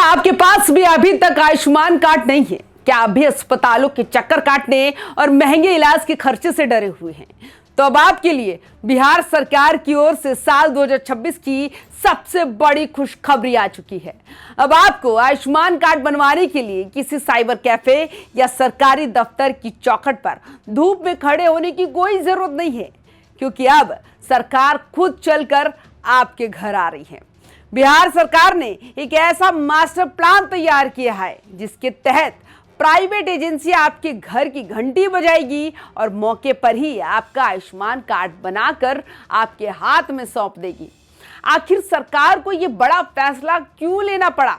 आपके पास भी अभी तक आयुष्मान कार्ड नहीं है? क्या आप भी अस्पतालों के चक्कर काटने और महंगे इलाज के खर्चे से डरे हुए हैं? तो अब आपके लिए बिहार सरकार की ओर से साल 2026 की सबसे बड़ी खुशखबरी आ चुकी है। अब आपको आयुष्मान कार्ड बनवाने के लिए किसी साइबर कैफे या सरकारी दफ्तर की चौखट पर धूप में खड़े होने की कोई जरूरत नहीं है, क्योंकि अब सरकार खुद चलकर आपके घर आ रही है। बिहार सरकार ने एक ऐसा मास्टर प्लान तैयार किया है जिसके तहत प्राइवेट एजेंसी आपके घर की घंटी बजाएगी और मौके पर ही आपका आयुष्मान कार्ड बनाकर आपके हाथ में सौंप देगी। आखिर सरकार को यह बड़ा फैसला क्यों लेना पड़ा?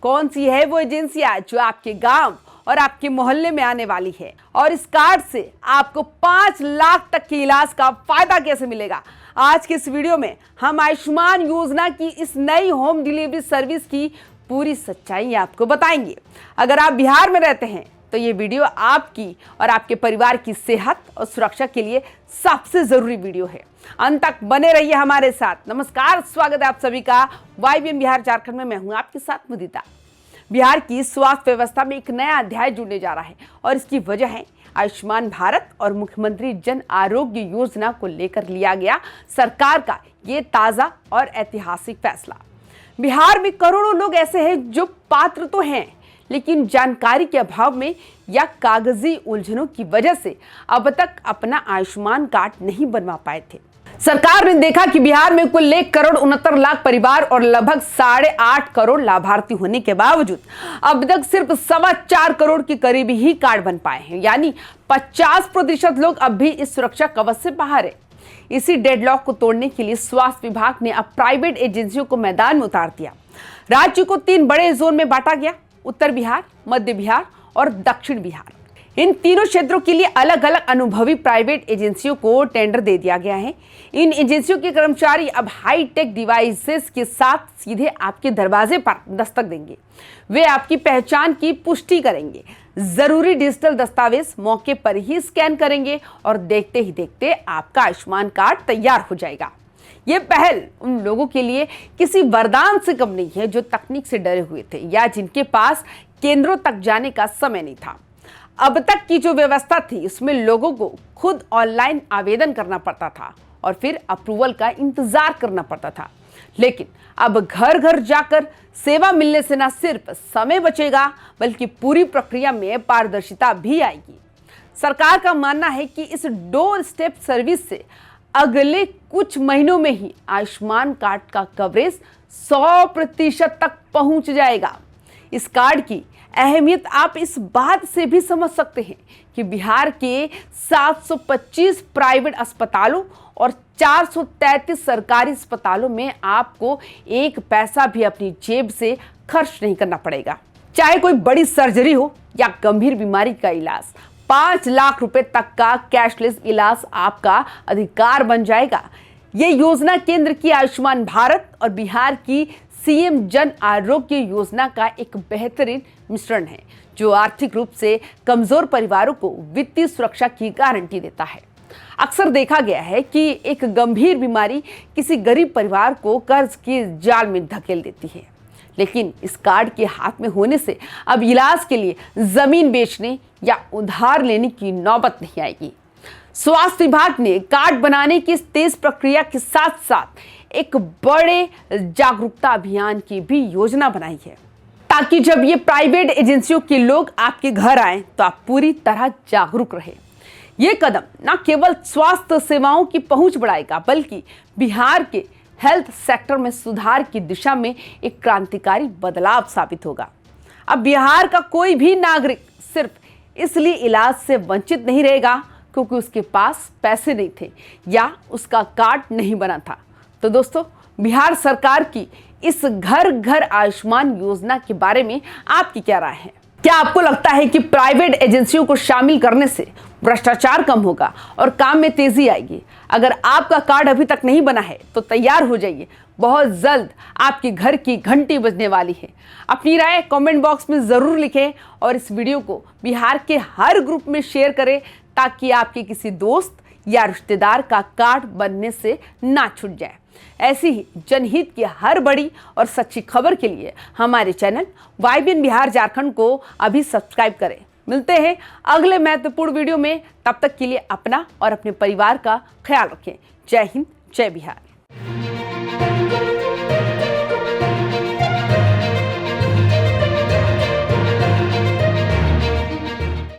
कौन सी है वो एजेंसियां जो आपके गांव और आपके मोहल्ले में आने वाली है, और इस कार्ड से आपको 5 लाख तक के इलाज का फायदा कैसे मिलेगा? आज के इस वीडियो में हम आयुष्मान योजना की इस नई होम डिलीवरी सर्विस की पूरी सच्चाई आपको बताएंगे। अगर आप बिहार में रहते हैं तो ये वीडियो आपकी और आपके परिवार की सेहत और सुरक्षा के लिए सबसे जरूरी वीडियो है। अंत तक बने रहिए हमारे साथ। नमस्कार, स्वागत है आप सभी का YBN बिहार झारखंड में। मैं हूं आपके साथ मुदिता। बिहार की स्वास्थ्य व्यवस्था में एक नया अध्याय जुड़ने जा रहा है और इसकी वजह है आयुष्मान भारत और मुख्यमंत्री जन आरोग्य योजना को लेकर लिया गया सरकार का ये ताजा और ऐतिहासिक फैसला। बिहार में करोड़ों लोग ऐसे हैं जो पात्र तो हैं, लेकिन जानकारी के अभाव में या कागजी उलझनों की वजह से अब तक अपना आयुष्मान कार्ड नहीं बनवा पाए थे। सरकार ने देखा कि बिहार में कुल 1,69,00,000 परिवार और लगभग 8.5 करोड़ लाभार्थी होने के बावजूद अब तक सिर्फ 4.25 करोड़ के करीब ही कार्ड बन पाए हैं, यानी 50% लोग अब भी इस सुरक्षा कवच से बाहर है। इसी डेडलॉक को तोड़ने के लिए स्वास्थ्य विभाग ने अब प्राइवेट एजेंसियों को मैदान में उतार दिया। राज्य को 3 बड़े जोन में बांटा गया: उत्तर बिहार, मध्य बिहार और दक्षिण बिहार। इन तीनों क्षेत्रों के लिए अलग अलग अनुभवी प्राइवेट एजेंसियों को टेंडर दे दिया गया है। इन एजेंसियों के कर्मचारी अब हाईटेक डिवाइसेस के साथ सीधे आपके दरवाजे पर दस्तक देंगे। वे आपकी पहचान की पुष्टि करेंगे, जरूरी डिजिटल दस्तावेज मौके पर ही स्कैन करेंगे और देखते ही देखते आपका आयुष्मान कार्ड तैयार हो जाएगा। ये पहल उन लोगों के लिए किसी वरदान से कम नहीं है जो तकनीक से डरे हुए थे या जिनके पास केंद्रों तक जाने का समय नहीं था। अब तक की जो व्यवस्था थी उसमें लोगों को खुद ऑनलाइन आवेदन करना पड़ता था और फिर अप्रूवल का इंतजार करना पड़ता था, लेकिन अब घर घर जाकर सेवा मिलने से न सिर्फ समय बचेगा बल्कि पूरी प्रक्रिया में पारदर्शिता भी आएगी। सरकार का मानना है कि इस डोर स्टेप सर्विस से अगले कुछ महीनों में ही आयुष्मान कार्ड का कवरेज 100% तक पहुंच जाएगा। इस कार्ड की अहमियत आप इस बात से भी समझ सकते हैं कि बिहार के 725 प्राइवेट अस्पतालों और 433 सरकारी अस्पतालों में आपको 1 पैसा भी अपनी जेब से खर्च नहीं करना पड़ेगा। चाहे कोई बड़ी सर्जरी हो या गंभीर बीमारी का इलाज, 5 लाख रुपए तक का कैशलेस इलाज आपका अधिकार बन जाएगा। ये योजना केंद्र की आयुष्मान भारत और बिहार की CM जन आरोग्य योजना का एक बेहतरीन मिश्रण है, जो आर्थिक रूप से कमजोर परिवारों को वित्तीय सुरक्षा की गारंटी देता है। अक्सर देखा गया है कि एक गंभीर बीमारी किसी गरीब परिवार को कर्ज के जाल में धकेल देती है, लेकिन इस कार्ड के हाथ में होने से अब इलाज के लिए जमीन बेचने या उधार लेने की नौबत नहीं आएगी। स्वास्थ्य विभाग ने कार्ड बनाने की इस तेज प्रक्रिया के साथ साथ एक बड़े जागरूकता अभियान की भी योजना बनाई है, ताकि जब ये प्राइवेट एजेंसियों के लोग आपके घर आए तो आप पूरी तरह जागरूक रहे। ये कदम न केवल स्वास्थ्य सेवाओं की पहुंच बढ़ाएगा बल्कि बिहार के हेल्थ सेक्टर में सुधार की दिशा में एक क्रांतिकारी बदलाव साबित होगा। अब बिहार का कोई भी नागरिक सिर्फ इसलिए इलाज से वंचित नहीं रहेगा क्योंकि उसके पास पैसे नहीं थे या उसका कार्ड नहीं बना था। तो दोस्तों, बिहार सरकार की इस घर घर आयुष्मान योजना के बारे में आपकी क्या राय है? क्या आपको लगता है कि प्राइवेट एजेंसियों को शामिल करने से भ्रष्टाचार कम होगा और काम में तेजी आएगी? अगर आपका कार्ड अभी तक नहीं बना है तो तैयार हो जाइए, बहुत जल्द आपके घर की घंटी बजने वाली है। अपनी राय कमेंट बॉक्स में जरूर लिखें और इस वीडियो को बिहार के हर ग्रुप में शेयर करें ताकि आपके किसी दोस्त या रिश्तेदार का कार्ड बनने से ना छूट जाए। ऐसी ही जनहित की हर बड़ी और सच्ची खबर के लिए हमारे चैनल YBN बिहार झारखंड को अभी सब्सक्राइब करें। मिलते हैं अगले महत्वपूर्ण वीडियो में, तब तक के लिए अपना और अपने परिवार का ख्याल रखें। जय हिंद, जय बिहार।